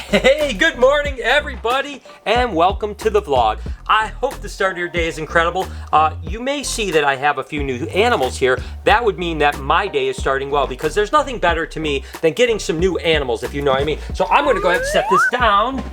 Hey, good morning everybody, and welcome to the vlog. I hope the start of your day is incredible. You may see that I have a few new animals here. That would mean that my day is starting well, because there's nothing better to me than getting some new animals, if you know what I mean. So I'm gonna go ahead and set this down.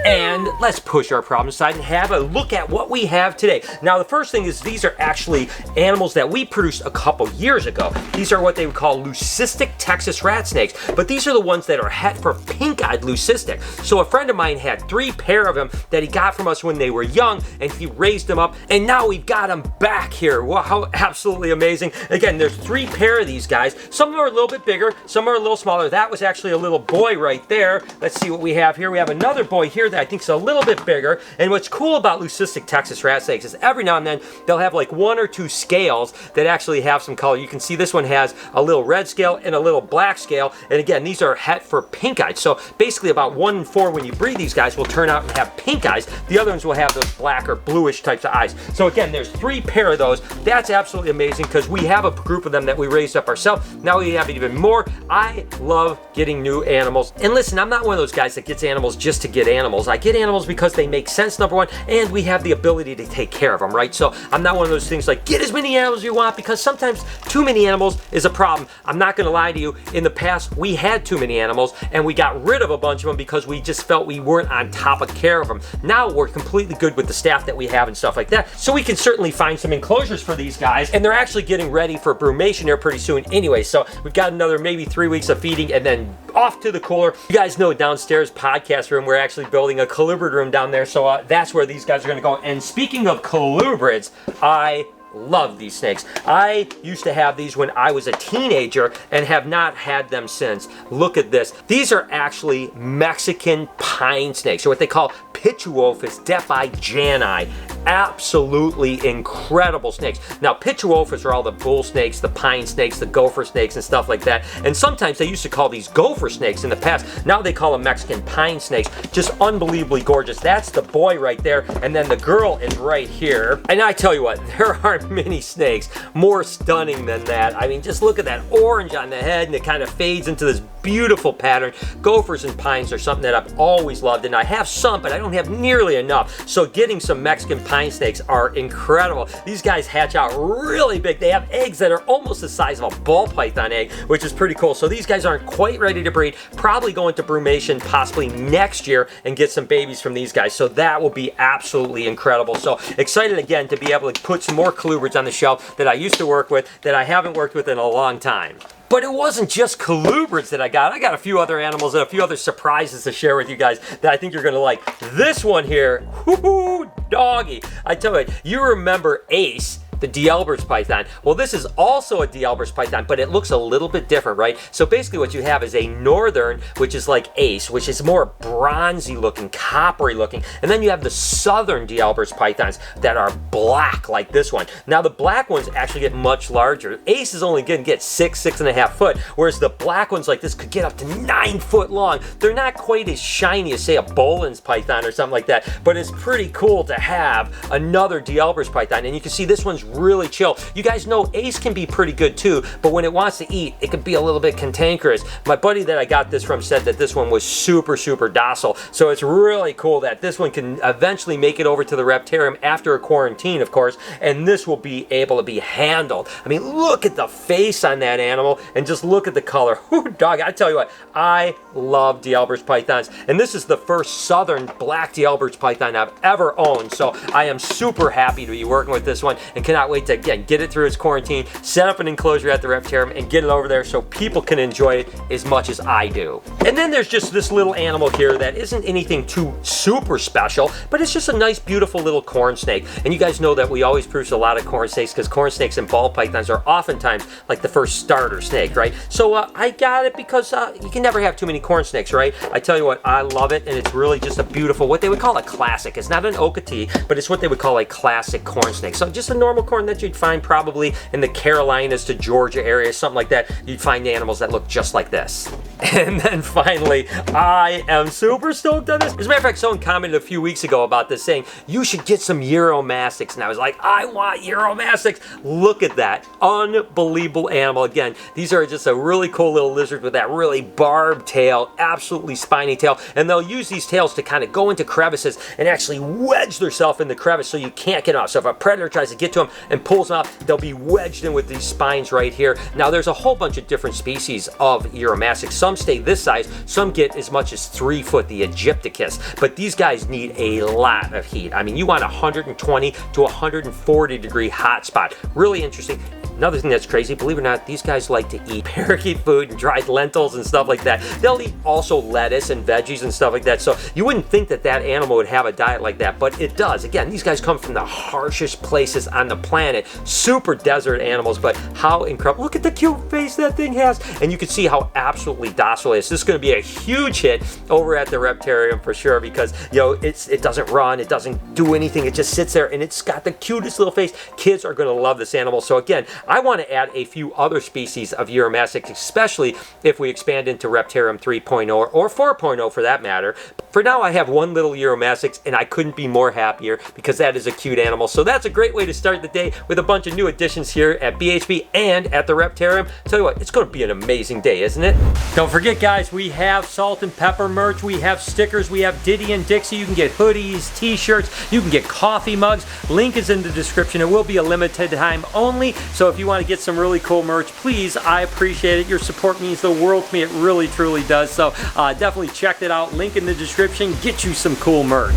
And let's push our problem aside and have a look at what we have today. Now, the first thing is these are actually animals that we produced a couple years ago. These are what they would call leucistic Texas rat snakes, but these are the ones that are het for pink-eyed leucistic. So a friend of mine had 3 pair of them that he got from us when they were young, and he raised them up, and now we've got them back here. Wow, how absolutely amazing. Again, there's 3 pair of these guys. Some of them are a little bit bigger, some are a little smaller. That was actually a little boy right there. Let's see what we have here. We have another boy here that I think is a little bit bigger. And what's cool about leucistic Texas rat snakes is every now and then they'll have like 1 or 2 scales that actually have some color. You can see this one has a little red scale and a little black scale. And again, these are het for pink eyes. So basically about 1 in 4 when you breed these guys will turn out and have pink eyes. The other ones will have those black or bluish types of eyes. So again, there's 3 pair of those. That's absolutely amazing because we have a group of them that we raised up ourselves. Now we have even more. I love getting new animals. And listen, I'm not one of those guys that gets animals just to get animals. I get animals because they make sense, number one, and we have the ability to take care of them, right? So I'm not one of those things like, get as many animals as you want, because sometimes too many animals is a problem. I'm not gonna lie to you, in the past, we had too many animals, and we got rid of a bunch of them because we just felt we weren't on top of care of them. Now we're completely good with the staff that we have and stuff like that, so we can certainly find some enclosures for these guys, and they're actually getting ready for brumation here pretty soon anyway, so we've got another maybe 3 weeks of feeding, and then off to the cooler. You guys know downstairs podcast room, we're actually building a colubrid room down there, so that's where these guys are going to go. And speaking of colubrids, I love these snakes. I used to have these when I was a teenager and have not had them since. Look at this. These are actually Mexican pine snakes, or what they call Pituophis defiegani. Absolutely incredible snakes. Now, Pituophis are all the bull snakes, the pine snakes, the gopher snakes, and stuff like that. And sometimes they used to call these gopher snakes in the past. Now they call them Mexican pine snakes. Just unbelievably gorgeous. That's the boy right there, and then the girl is right here. And I tell you what, there aren't many snakes more stunning than that. I mean, just look at that orange on the head, and it kind of fades into this beautiful pattern. Gophers and pines are something that I've always loved, and I have some, but I don't have nearly enough. So getting some Mexican pine snakes are incredible. These guys hatch out really big. They have eggs that are almost the size of a ball python egg, which is pretty cool. So these guys aren't quite ready to breed. Probably go into brumation possibly next year and get some babies from these guys. So that will be absolutely incredible. So excited again to be able to put some more colubrids on the shelf that I used to work with that I haven't worked with in a long time. But it wasn't just colubrids that I got. I got a few other animals and a few other surprises to share with you guys that I think you're gonna like. This one here, whoo, doggy. I tell you, you remember Ace, the D'Albert's python. Well, this is also a D'Albert's python, but it looks a little bit different, right? So basically what you have is a northern, which is like Ace, which is more bronzy looking, coppery looking. And then you have the southern D'Albert's pythons that are black, like this one. Now the black ones actually get much larger. Ace is only gonna get 6.5 foot, whereas the black ones like this could get up to 9 foot long. They're not quite as shiny as, say, a Boland's python or something like that, but it's pretty cool to have another D'Albert's python. And you can see this one's really chill. You guys know Ace can be pretty good too, but when it wants to eat, it can be a little bit cantankerous. My buddy that I got this from said that this one was super docile. So it's really cool that this one can eventually make it over to the Reptarium after a quarantine, of course, and this will be able to be handled. I mean, look at the face on that animal and just look at the color. Whew, dog, I tell you what, I love D'Albert's pythons, and this is the first southern black D'Albert's python I've ever owned. So I am super happy to be working with this one and cannot wait to, again, get it through its quarantine, set up an enclosure at the Reptarium, and get it over there so people can enjoy it as much as I do. And then there's just this little animal here that isn't anything too super special, but it's just a nice, beautiful little corn snake. And you guys know that we always produce a lot of corn snakes because corn snakes and ball pythons are oftentimes like the first starter snake, right? So I got it because you can never have too many corn snakes, right? I tell you what, I love it, and it's really just a beautiful, what they would call a classic. It's not an Okatee, but it's what they would call a classic corn snake. So just a normal corn that you'd find probably in the Carolinas to Georgia area, something like that. You'd find animals that look just like this. And then finally, I am super stoked on this. As a matter of fact, someone commented a few weeks ago about this saying, you should get some Uromastyx. And I was like, I want Uromastyx. Look at that. Unbelievable animal. Again, these are just a really cool little lizard with that really barbed tail, absolutely spiny tail. And they'll use these tails to kind of go into crevices and actually wedge themselves in the crevice so you can't get off. So if a predator tries to get to them and pulls them out, they'll be wedged in with these spines right here. Now, there's a whole bunch of different species of Uromastyx. Some stay this size, some get as much as 3 foot, the Egypticus. But these guys need a lot of heat. I mean, you want 120 to 140 degree hot spot. Really interesting. Another thing that's crazy, believe it or not, these guys like to eat parakeet food and dried lentils and stuff like that. They'll eat also lettuce and veggies and stuff like that. So you wouldn't think that that animal would have a diet like that, but it does. Again, these guys come from the harshest places on the planet. Super desert animals, but how incredible. Look at the cute face that thing has. And you can see how absolutely docile it is. This is going to be a huge hit over at the Reptarium for sure because, you know, it doesn't run, it doesn't do anything. It just sits there and it's got the cutest little face. Kids are going to love this animal. So again, I want to add a few other species of Uromastyx, especially if we expand into Reptarium 3.0 or 4.0 for that matter. For now, I have one little Uromastyx and I couldn't be more happier because that is a cute animal. So that's a great way to start the day with a bunch of new additions here at BHB and at the Reptarium. Tell you what, it's going to be an amazing day, isn't it? Don't forget, guys, we have salt and pepper merch, we have stickers, we have Diddy and Dixie. You can get hoodies, t-shirts, you can get coffee mugs. Link is in the description. It will be a limited time only. So if you want to get some really cool merch, please, I appreciate it. Your support means the world to me. It really, truly does. So definitely check it out. Link in the description. Get you some cool merch.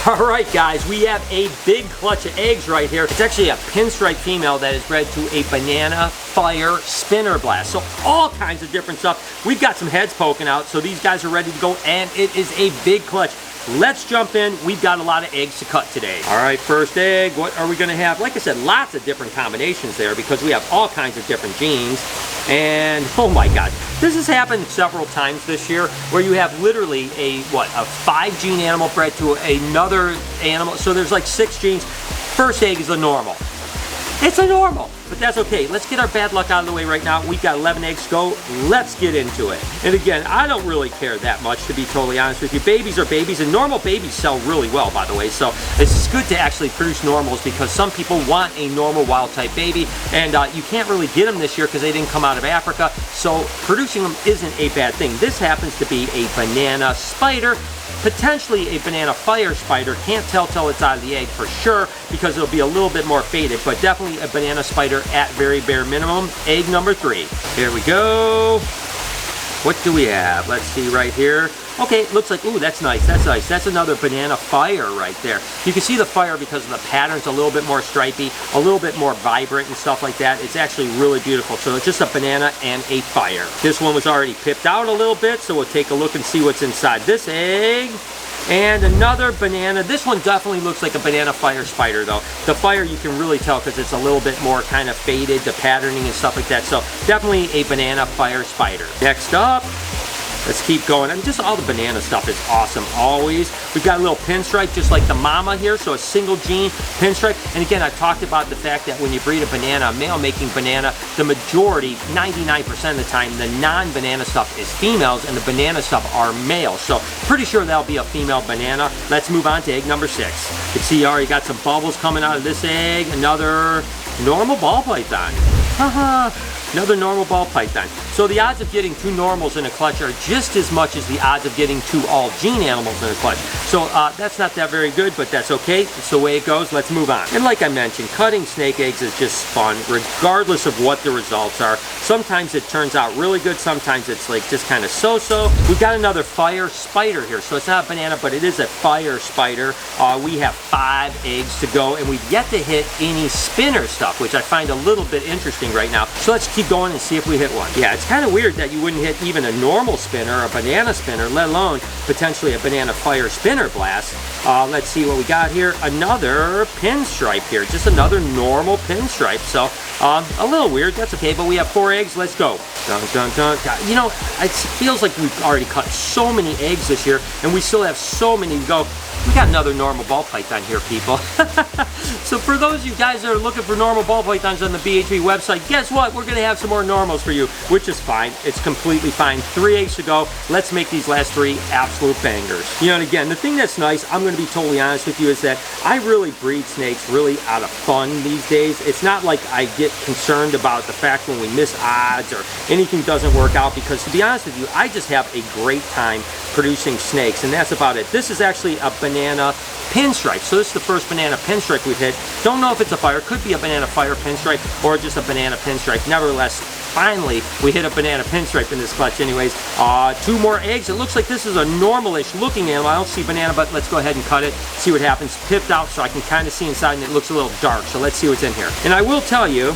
All right, guys, we have a big clutch of eggs right here. It's actually a pinstripe female that is bred to a banana fire spinner blast. So all kinds of different stuff. We've got some heads poking out, so these guys are ready to go, and it is a big clutch. Let's jump in. We've got a lot of eggs to cut today. All right, first egg, what are we gonna have? Like I said, lots of different combinations there because we have all kinds of different genes. And oh my God, this has happened several times this year where you have literally a 5 gene animal bred to another animal. So there's like 6 genes. First egg is a normal. It's a normal, but that's okay. Let's get our bad luck out of the way right now. We've got 11 eggs to go. Let's get into it. And again, I don't really care that much, to be totally honest with you. Babies are babies, and normal babies sell really well, by the way. So it's good to actually produce normals because some people want a normal wild type baby, and you can't really get them this year because they didn't come out of Africa. So producing them isn't a bad thing. This happens to be a banana spider. Potentially a banana fire spider. Can't tell till it's out of the egg for sure because it'll be a little bit more faded, but definitely a banana spider at very bare minimum. Egg number 3. Here we go. What do we have? Let's see right here. Okay, looks like, ooh, that's nice, that's nice. That's another banana fire right there. You can see the fire because of the pattern's a little bit more stripy, a little bit more vibrant and stuff like that. It's actually really beautiful. So it's just a banana and a fire. This one was already pipped out a little bit, so we'll take a look and see what's inside this egg. And another banana. This one definitely looks like a banana fire spider though. The fire you can really tell because it's a little bit more kind of faded, the patterning and stuff like that. So definitely a banana fire spider. Next up, let's keep going. And just all the banana stuff is awesome always. We've got a little pinstripe just like the mama here, so a single gene pinstripe. And again, I've talked about the fact that when you breed a banana, a male making banana, the majority, 99% of the time, the non-banana stuff is females and the banana stuff are males. So pretty sure that'll be a female banana. Let's move on to egg number 6. You can see you already got some bubbles coming out of this egg. Another normal ball python. Haha. Another normal ball python. So the odds of getting 2 normals in a clutch are just as much as the odds of getting 2 all gene animals in a clutch. So that's not that very good, but that's okay. It's the way it goes. Let's move on. And like I mentioned, cutting snake eggs is just fun, regardless of what the results are. Sometimes it turns out really good. Sometimes it's like just kind of so-so. We've got another fire spider here. So it's not a banana, but it is a fire spider. We have 5 eggs to go, and we've yet to hit any spinner stuff, which I find a little bit interesting right now. So let's keep going and see if we hit one. Yeah, it's kind of weird that you wouldn't hit even a normal spinner, a banana spinner, let alone potentially a banana fire spinner blast. Let's see what we got here. Another pinstripe here, just another normal pinstripe. So a little weird, that's okay, but we have 4 eggs, let's go. Dun, dun, dun. You know, it feels like we've already cut so many eggs this year, and we still have so many to go. We got another normal ball python here, people. So for those of you guys that are looking for normal ball pythons on the BHB website, guess what? We're gonna have some more normals for you, which is fine. It's completely fine. 3 eggs to go. Let's make these last 3 absolute bangers. You know, and again, the thing that's nice, I'm gonna be totally honest with you, is that I really breed snakes really out of fun these days. It's not like I get concerned about the fact when we miss odds or anything doesn't work out, because to be honest with you, I just have a great time producing snakes, and that's about it. This is actually a banana pinstripe. So this is the first banana pinstripe we've hit. Don't know if it's a fire. Could be a banana fire pinstripe or just a banana pinstripe. Nevertheless, finally, we hit a banana pinstripe in this clutch anyways. 2 more eggs. It looks like this is a normal-ish looking animal. I don't see banana, but let's go ahead and cut it, see what happens. Pipped out so I can kind of see inside, and it looks a little dark. So let's see what's in here. And I will tell you,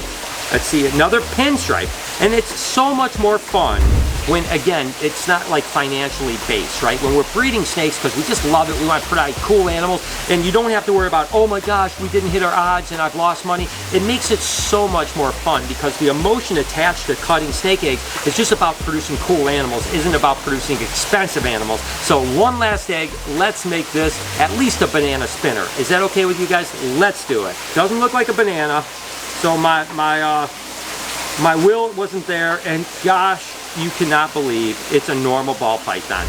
let's see, another pinstripe. And it's so much more fun when, again, it's not like financially based, right? When we're breeding snakes, because we just love it, we want to provide cool animals, and you don't have to worry about, oh my gosh, we didn't hit our odds and I've lost money. It makes it so much more fun, because the emotion attached to cutting snake eggs is just about producing cool animals, isn't about producing expensive animals. So 1 last egg, let's make this at least a banana spinner. Is that okay with you guys? Let's do it. Doesn't look like a banana, so my will wasn't there, and gosh, you cannot believe it's a normal ball python.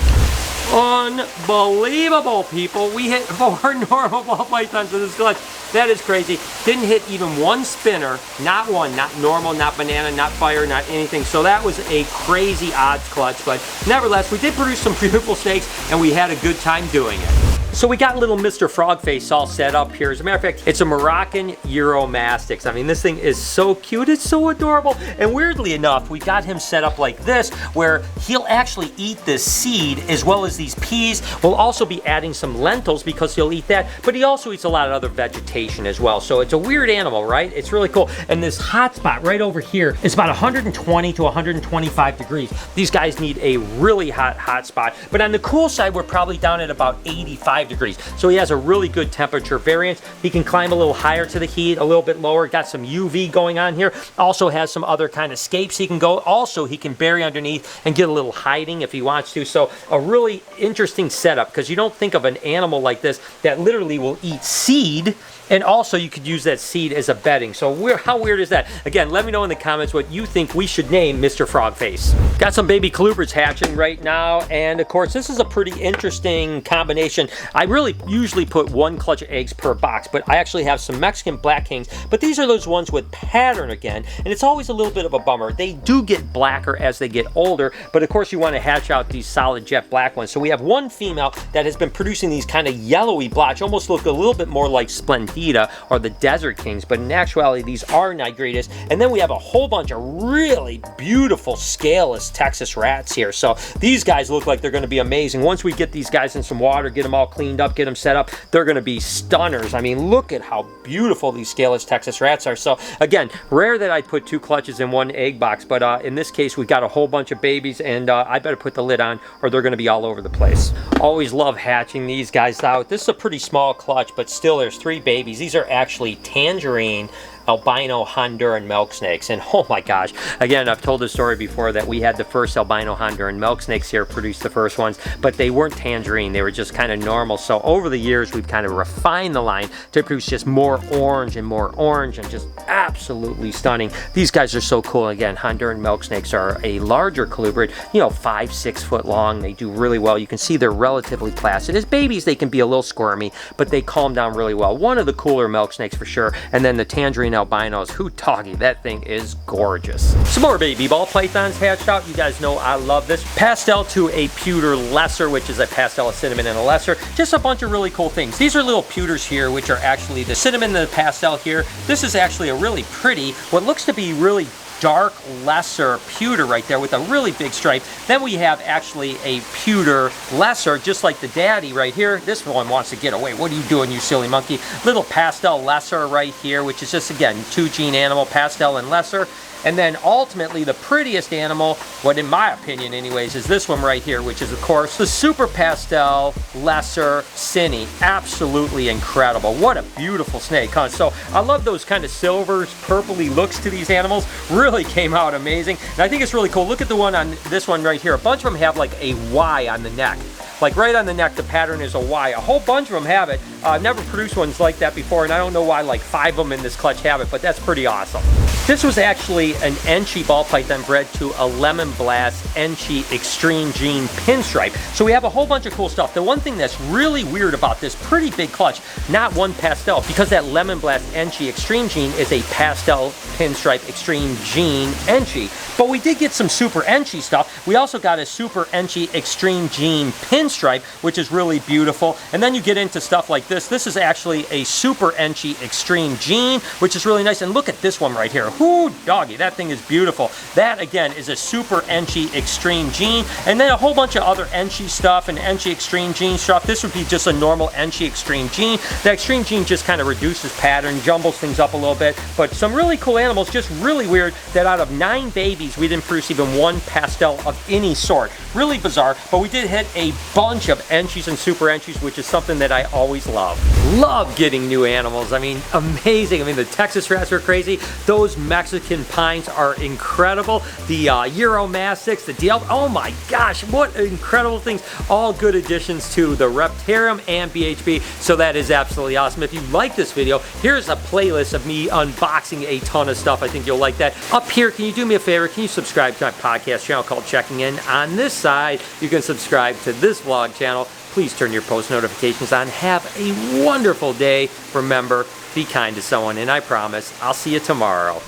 Unbelievable, people. We hit 4 normal ball pythons in this clutch. That is crazy. Didn't hit even 1 spinner, not one, not normal, not banana, not fire, not anything. So that was a crazy odds clutch, but nevertheless, we did produce some beautiful snakes, and we had a good time doing it. So we got little Mr. Frogface all set up here. As a matter of fact, it's a Moroccan Uromastyx. I mean, this thing is so cute. It's so adorable. And weirdly enough, we got him set up like this, where he'll actually eat this seed as well as these peas. We'll also be adding some lentils because he'll eat that, but he also eats a lot of other vegetation as well. So it's a weird animal, right? It's really cool. And this hot spot right over here is about 120 to 125 degrees. These guys need a really hot spot. But on the cool side, we're probably down at about 85 degrees. So he has a really good temperature variance. He can climb a little higher to the heat, a little bit lower. Got some UV going on here. Also has some other kind of scapes he can go. Also, he can bury underneath and get a little hiding if he wants to. So a really interesting setup, because you don't think of an animal like this that literally will eat seed, and also you could use that seed as a bedding. So how weird is that? Again, let me know in the comments what you think we should name Mr. Frogface. Got some baby colubrids hatching right now, and of course this is a pretty interesting combination. I really usually put 1 clutch of eggs per box, but I actually have some Mexican Black Kings, but these are those ones with pattern again, and it's always a little bit of a bummer. They do get blacker as they get older, but of course you want to hatch out these solid jet black ones. So we have 1 female that has been producing these kind of yellowy blotch, almost look a little bit more like Splendida or the Desert Kings, but in actuality these are Nigritas. And then we have a whole bunch of really beautiful scaleless Texas rats here. So these guys look like they're going to be amazing. Once we get these guys in some water, get them all cleaned up, get them set up, they're going to be stunners. I mean, look at how beautiful these scaleless Texas rats are. So again, rare that I'd put 2 clutches in 1 egg box, but in this case we got a whole bunch of babies, and I better put the lid on or they're going to be all over the place. Always love hatching these guys out. This is a pretty small clutch, but still there's 3 babies. These are actually tangerine albino Honduran milk snakes, and oh my gosh, again, I've told this story before that we had the first albino Honduran milk snakes here, produced the first ones, but they weren't tangerine, they were just kind of normal. So over the years we've kind of refined the line to produce just more orange and just absolutely stunning. These guys are so cool. Again, Honduran milk snakes are a larger colubrid, you know, 5-6 foot long. They do really well. You can see they're relatively placid. As babies they can be a little squirmy, but they calm down really well. One of the cooler milk snakes for sure. And then the tangerine albinos, Hootoggy, that thing is gorgeous. Some more baby ball pythons hatched out. You guys know I love this. Pastel to a pewter lesser, which is a pastel, a cinnamon, and a lesser. Just a bunch of really cool things. These are little pewters here, which are actually the cinnamon and the pastel here. This is actually a really pretty, what looks to be really dark lesser pewter right there with a really big stripe. Then we have actually a pewter lesser, just like the daddy right here. This one wants to get away. What are you doing, you silly monkey? Little pastel lesser right here, which is just, again, 2 gene animal, pastel and lesser. And then ultimately the prettiest animal, what in my opinion anyways, is this one right here, which is of course the Super Pastel Lesser Cine. Absolutely incredible. What a beautiful snake, huh? So I love those kind of silvers, purpley looks to these animals. Really came out amazing. And I think it's really cool. Look at the one on this one right here. A bunch of them have like a Y on the neck. Like right on the neck, the pattern is a Y. A whole bunch of them have it. I've never produced ones like that before, and I don't know why like 5 of them in this clutch have it, but that's pretty awesome. This was actually an Enchi ball python bred to a Lemon Blast Enchi Extreme Gene pinstripe. So we have a whole bunch of cool stuff. The one thing that's really weird about this pretty big clutch, not one pastel, because that Lemon Blast Enchi Extreme Gene is a pastel pinstripe Extreme Gene Enchi. But we did get some Super Enchi stuff. We also got a Super Enchi Extreme Gene pinstripe, which is really beautiful. And then you get into stuff like this. This is actually a Super Enchi Extreme Gene, which is really nice. And look at this one right here. Whoo, doggy, that thing is beautiful. That again is a Super Enchi Extreme Gene. And then a whole bunch of other Enchi stuff and Enchi Extreme Gene stuff. This would be just a normal Enchi Extreme Gene. The Extreme Gene just kind of reduces pattern, jumbles things up a little bit. But some really cool animals. Just really weird that out of 9 babies, we didn't produce even one pastel of any sort. Really bizarre, but we did hit a bunch of Enchis and Super Enchis, which is something that I always love. Love getting new animals. I mean, amazing. I mean, the Texas rats are crazy. Those Mexican pines are incredible. The Uromastyx, the DL, oh my gosh, what incredible things. All good additions to the Reptarium and BHB, so that is absolutely awesome. If you like this video, here's a playlist of me unboxing a ton of stuff. I think you'll like that. Up here, can you do me a favor? Can you subscribe to my podcast channel called Checking In? On this side, you can subscribe to this vlog channel. Please turn your post notifications on. Have a wonderful day. Remember, be kind to someone, and I promise I'll see you tomorrow.